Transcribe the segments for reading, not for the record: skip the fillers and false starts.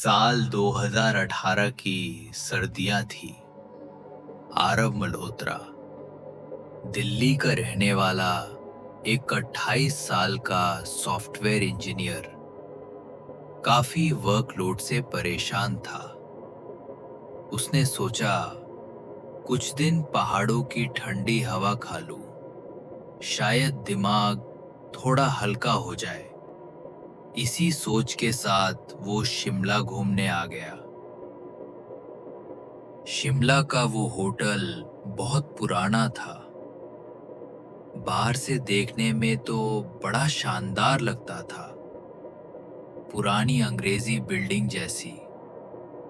साल 2018 की सर्दियां थी। आरव मल्होत्रा, दिल्ली का रहने वाला एक 28 साल का सॉफ्टवेयर इंजीनियर, काफी वर्कलोड से परेशान था। उसने सोचा, कुछ दिन पहाड़ों की ठंडी हवा खा लूं, शायद दिमाग थोड़ा हल्का हो जाए। इसी सोच के साथ वो शिमला घूमने आ गया। शिमला का वो होटल बहुत पुराना था। बाहर से देखने में तो बड़ा शानदार लगता था। पुरानी अंग्रेजी बिल्डिंग जैसी,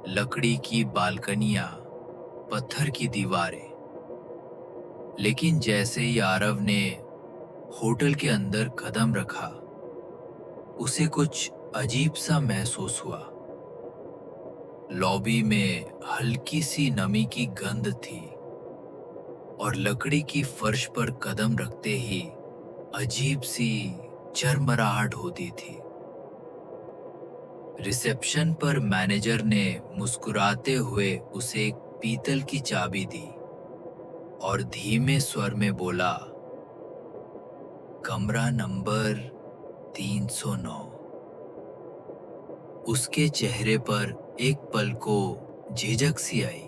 लकड़ी की बालकनियां, पत्थर की दीवारें। लेकिन जैसे ही आरव ने होटल के अंदर कदम रखा, उसे कुछ अजीब सा महसूस हुआ। लॉबी में हल्की सी नमी की गंध थी और लकड़ी की फर्श पर कदम रखते ही अजीब सी चरमराहट होती थी। रिसेप्शन पर मैनेजर ने मुस्कुराते हुए उसे एक पीतल की चाबी दी और धीमे स्वर में बोला, कमरा नंबर 309। उसके चेहरे पर एक पल को झिझक सी आई,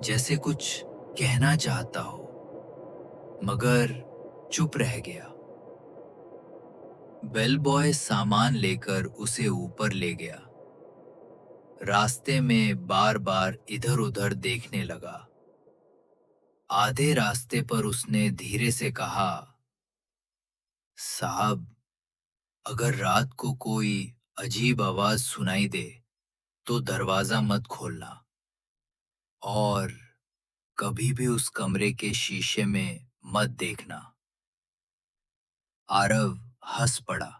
जैसे कुछ कहना चाहता हो, मगर चुप रह गया। बेल बॉय सामान लेकर उसे ऊपर ले गया। रास्ते में बार बार इधर उधर देखने लगा। आधे रास्ते पर उसने धीरे से कहा, साहब, अगर रात को कोई अजीब आवाज सुनाई दे तो दरवाजा मत खोलना, और कभी भी उस कमरे के शीशे में मत देखना। आरव हंस पड़ा।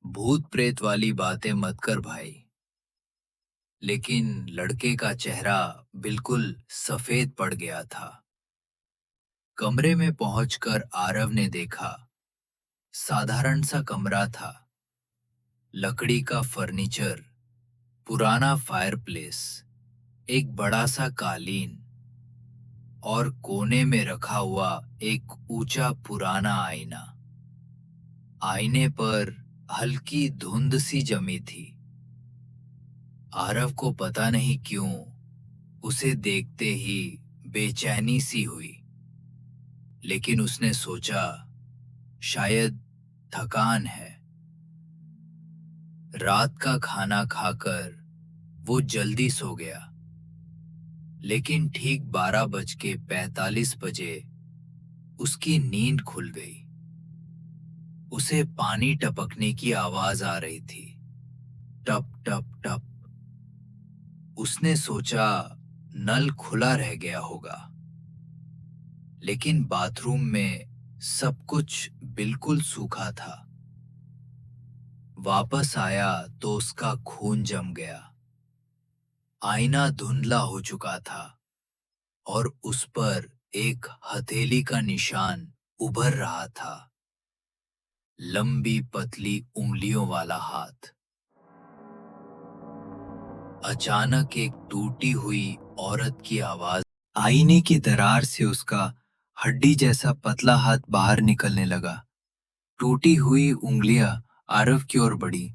भूत प्रेत वाली बातें मत कर भाई। लेकिन लड़के का चेहरा बिल्कुल सफेद पड़ गया था। कमरे में पहुंचकर आरव ने देखा, साधारण सा कमरा था। लकड़ी का फर्नीचर, पुराना फायरप्लेस, एक बड़ा सा कालीन और कोने में रखा हुआ एक ऊंचा पुराना आईना। आईने पर हल्की धुंध सी जमी थी। आरव को पता नहीं क्यों उसे देखते ही बेचैनी सी हुई, लेकिन उसने सोचा, शायद थकान है। रात का खाना खाकर वो जल्दी सो गया, लेकिन ठीक 12:45 बजे उसकी नींद खुल गई। उसे पानी टपकने की आवाज आ रही थी, टप टप टप। उसने सोचा नल खुला रह गया होगा, लेकिन बाथरूम में सब कुछ बिल्कुल सूखा था। वापस आया तो उसका खून जम गया। आईना धुंधला हो चुका था और उस पर एक हथेली का निशान उभर रहा था, लंबी पतली उंगलियों वाला हाथ। अचानक एक टूटी हुई औरत की आवाज, आईने की दरार से उसका हड्डी जैसा पतला हाथ बाहर निकलने लगा। टूटी हुई उंगलियां आरव की ओर बढ़ी।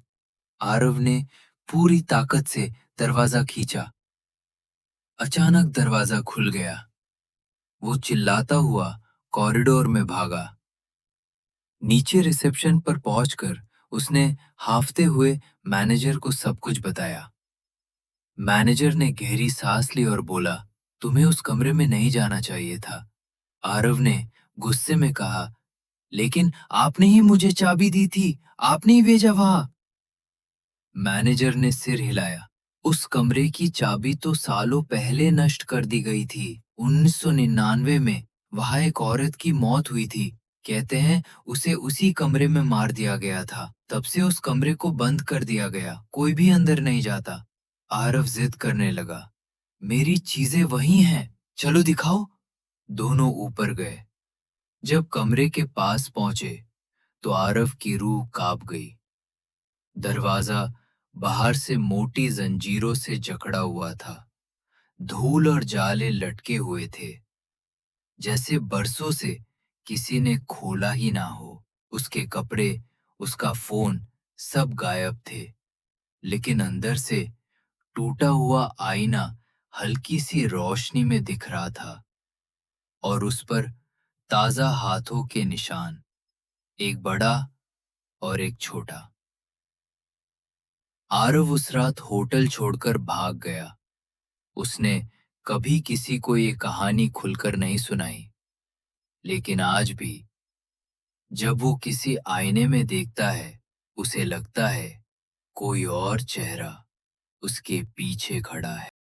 आरव ने पूरी ताकत से दरवाजा खींचा। अचानक दरवाजा खुल गया। वो चिल्लाता हुआ कॉरिडोर में भागा। नीचे रिसेप्शन पर पहुंचकर उसने हांफते हुए मैनेजर को सब कुछ बताया। मैनेजर ने गहरी सांस ली और बोला, तुम्हें उस कमरे में नहीं जाना चाहिए था। आरव ने गुस्से में कहा, लेकिन आपने ही मुझे चाबी दी थी, आपने ही भेजा वहां। मैनेजर ने सिर हिलाया। उस कमरे की चाबी तो सालों पहले नष्ट कर दी गई थी। 1999 में वहां एक औरत की मौत हुई थी। कहते हैं उसे उसी कमरे में मार दिया गया था। तब से उस कमरे को बंद कर दिया गया, कोई भी अंदर नहीं जाता। आरव जिद करने लगा, मेरी चीजें वही हैं, चलो दिखाओ। दोनों ऊपर गए। जब कमरे के पास पहुंचे तो आरव की रूह कांप गई। दरवाजा बाहर से मोटी जंजीरों से जकड़ा हुआ था। धूल और जाले लटके हुए थे, जैसे बरसों से किसी ने खोला ही ना हो। उसके कपड़े, उसका फोन, सब गायब थे। लेकिन अंदर से टूटा हुआ आईना हल्की सी रोशनी में दिख रहा था, और उस पर ताजा हाथों के निशान, एक बड़ा और एक छोटा। आरव उस रात होटल छोड़कर भाग गया। उसने कभी किसी को ये कहानी खुलकर नहीं सुनाई, लेकिन आज भी जब वो किसी आईने में देखता है, उसे लगता है कोई और चेहरा उसके पीछे खड़ा है।